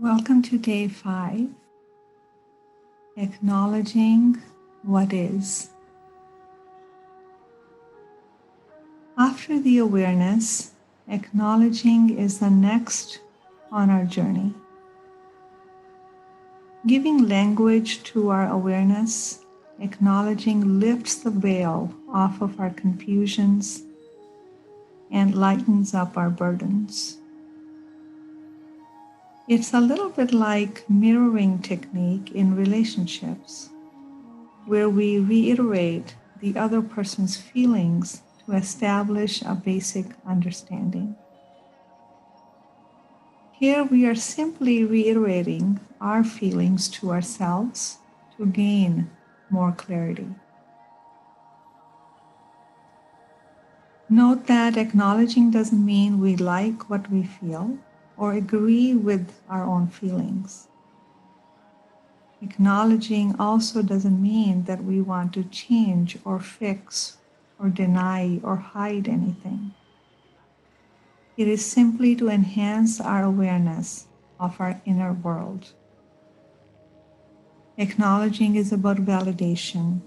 Welcome to day 5, acknowledging what is. After the awareness, acknowledging is the next on our journey. Giving language to our awareness, acknowledging lifts the veil off of our confusions and lightens up our burdens. It's a little bit like mirroring technique in relationships, where we reiterate the other person's feelings to establish a basic understanding. Here we are simply reiterating our feelings to ourselves to gain more clarity. Note that acknowledging doesn't mean we like what we feel or agree with our own feelings. Acknowledging also doesn't mean that we want to change or fix or deny or hide anything. It is simply to enhance our awareness of our inner world. Acknowledging is about validation.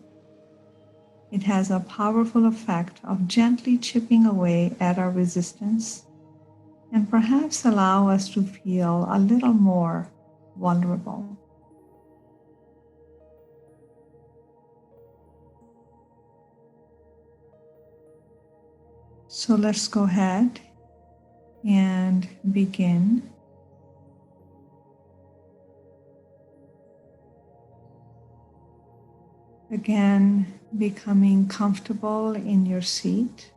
It has a powerful effect of gently chipping away at our resistance and perhaps allow us to feel a little more vulnerable. So let's go ahead and begin. Again, becoming comfortable in your seat.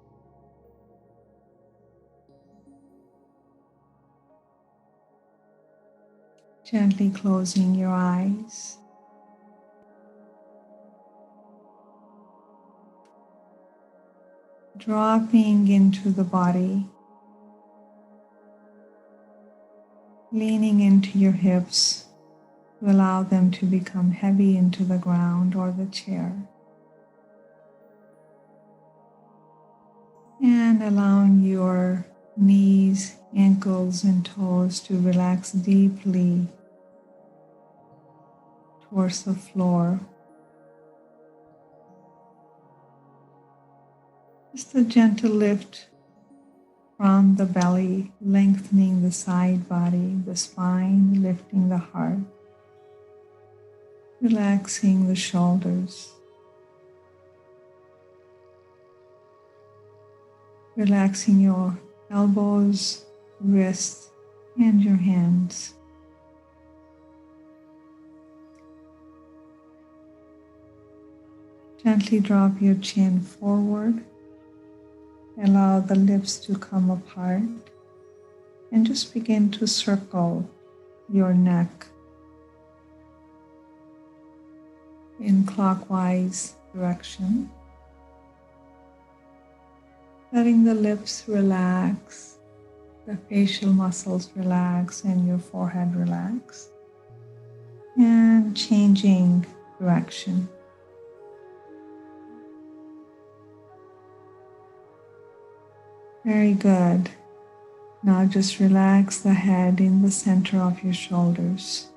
Gently closing your eyes. Dropping into the body. Leaning into your hips to allow them to become heavy into the ground or the chair. And allowing your knees, ankles, and toes to relax deeply towards the floor. Just a gentle lift from the belly, lengthening the side body, the spine, lifting the heart, relaxing the shoulders, relaxing your elbows, wrists, and your hands. Gently drop your chin forward. Allow the lips to come apart and just begin to circle your neck in clockwise direction. Letting the lips relax, the facial muscles relax, and your forehead relax. And changing direction. Very good. Now just relax the head in the center of your shoulders.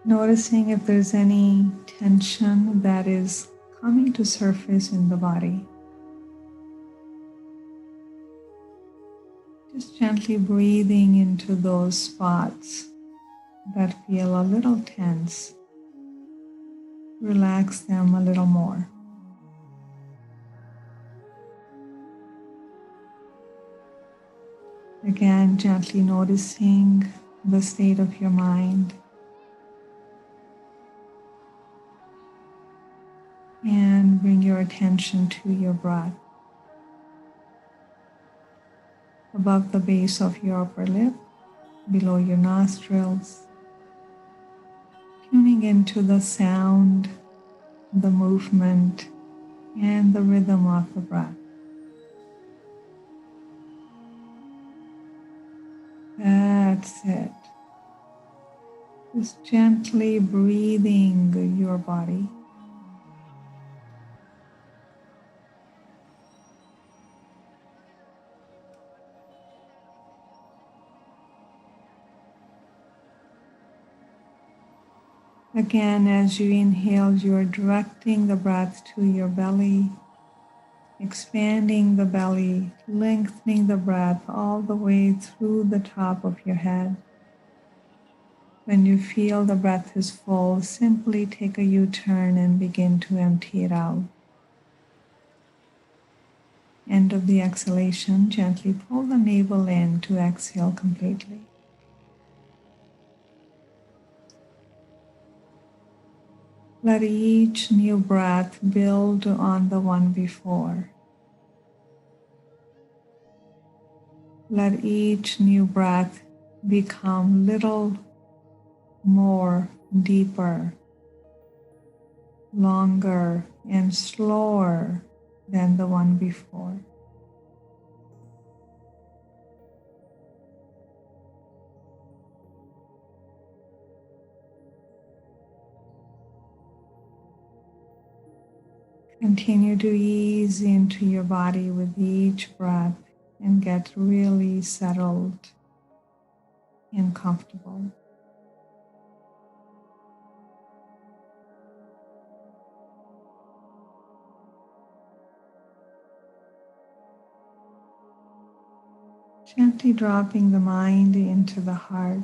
Noticing if there's any tension that is coming to surface in the body. Just gently breathing into those spots that feel a little tense. Relax them a little more. Again, gently noticing the state of your mind. And bring your attention to your breath. Above the base of your upper lip, below your nostrils. Tuning into the sound, the movement, and the rhythm of the breath. That's it. Just gently breathing your body. Again, as you inhale, you are directing the breath to your belly, expanding the belly, lengthening the breath all the way through the top of your head. When you feel the breath is full, simply take a U-turn and begin to empty it out. End of the exhalation, gently pull the navel in to exhale completely. Let each new breath build on the one before. Let each new breath become little more deeper, longer, and slower than the one before. Continue to ease into your body with each breath and get really settled and comfortable. Gently dropping the mind into the heart.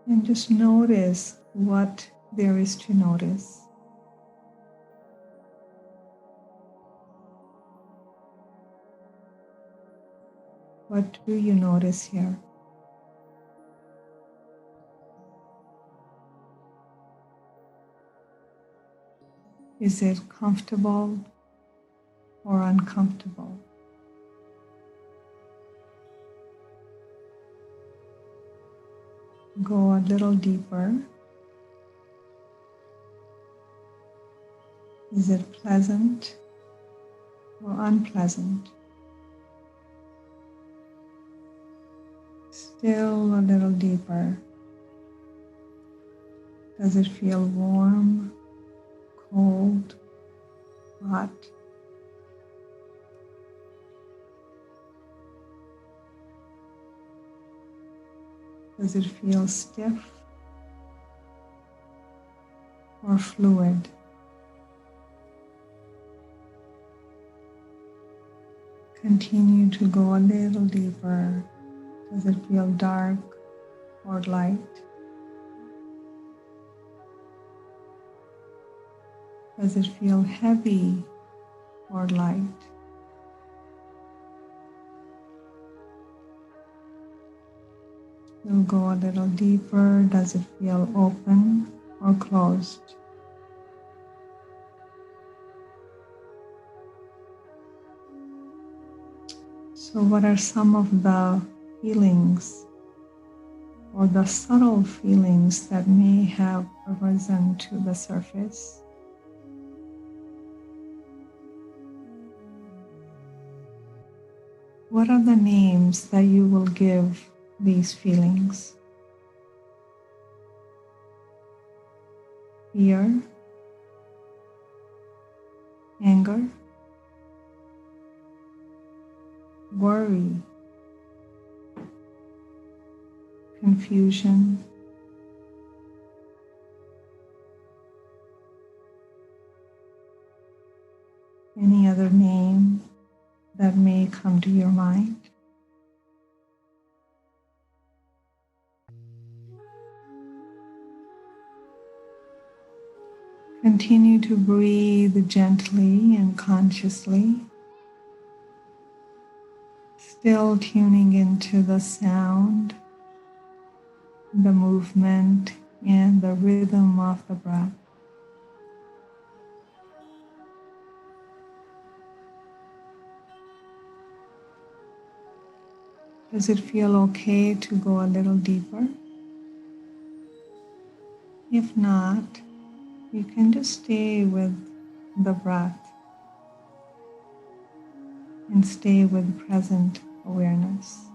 And just notice what there is to notice. What do you notice here? Is it comfortable or uncomfortable? Go a little deeper. Is it pleasant or unpleasant? Still a little deeper. Does it feel warm, cold, hot? Does it feel stiff or fluid? Continue to go a little deeper. Does it feel dark or light? Does it feel heavy or light? We'll go a little deeper. Does it feel open or closed? So what are some of the feelings or the subtle feelings that may have arisen to the surface? What are the names that you will give these feelings? Fear, anger, worry, confusion, any other name that may come to your mind. Continue to breathe gently and consciously, still tuning into the sound, the movement, and the rhythm of the breath. Does it feel okay to go a little deeper? If not, you can just stay with the breath and stay with present awareness.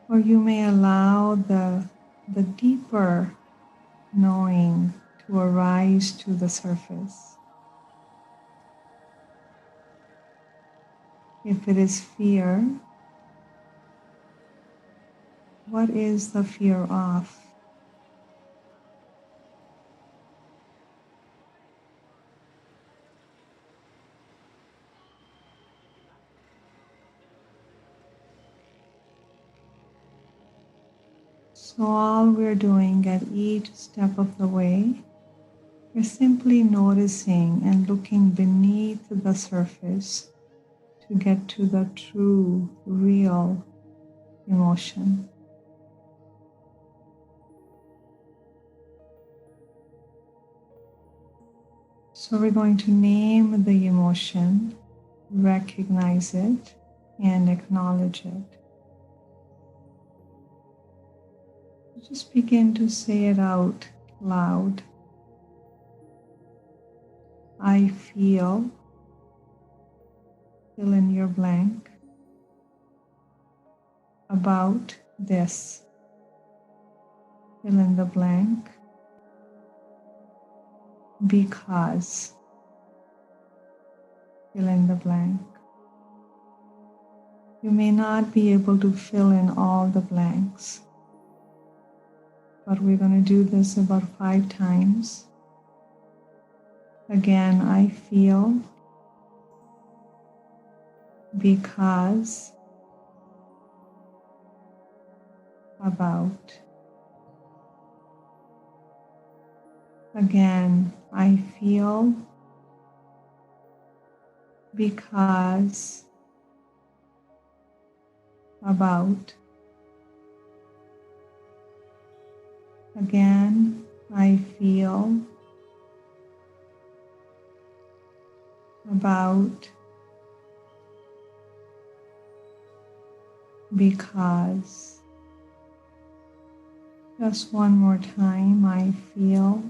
Or you may allow the deeper knowing to to arise to the surface. If it is fear, what is the fear of? So all we're doing at each step of the way is simply noticing and looking beneath the surface to get to the true, real emotion. So we're going to name the emotion, recognize it, and acknowledge it. Just begin to say it out loud. I feel, fill in your blank, about this, fill in the blank, because, fill in the blank. You may not be able to fill in all the blanks, but we're going to do this about 5 times. Again, I feel, because, about. Again, I feel, because, about. Again, I feel, about, because. Just one more time, I feel,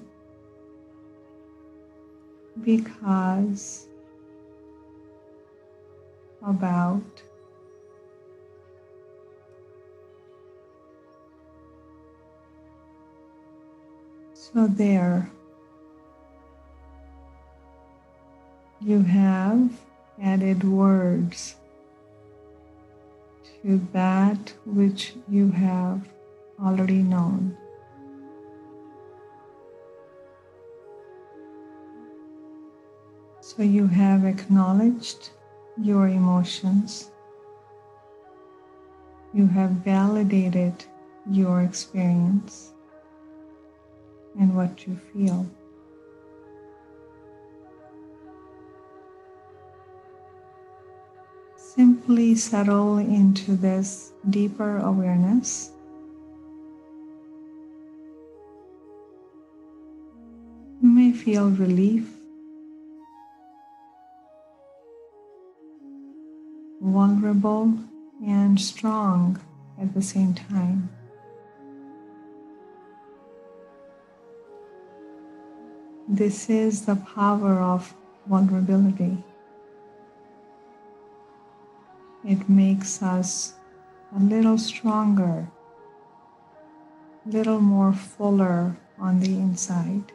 because, about. So there, you have added words to that which you have already known. So you have acknowledged your emotions. You have validated your experience and what you feel. Simply settle into this deeper awareness. You may feel relief, vulnerable, and strong at the same time. This is the power of vulnerability. It makes us a little stronger, a little more fuller on the inside.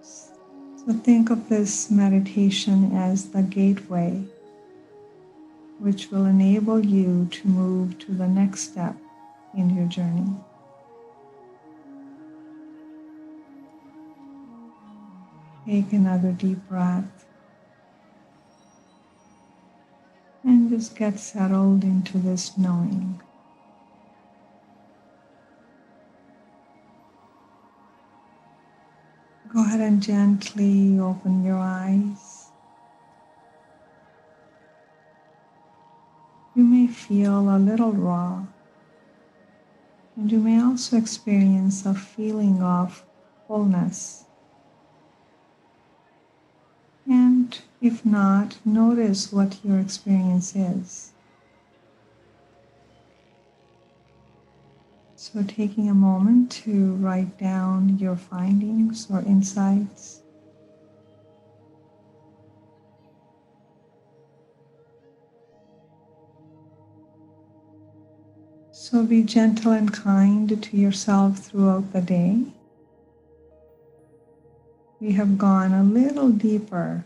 So think of this meditation as the gateway, which will enable you to move to the next step in your journey. Take another deep breath and just get settled into this knowing. Go ahead and gently open your eyes. You may feel a little raw, and you may also experience a feeling of fullness. And if not, notice what your experience is. So taking a moment to write down your findings or insights. So be gentle and kind to yourself throughout the day. We have gone a little deeper,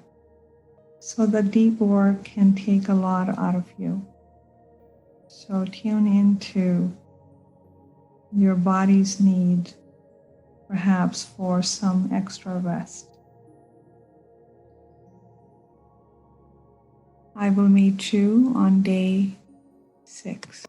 so the deep work can take a lot out of you. So tune into your body's need, perhaps for some extra rest. I will meet you on day 6.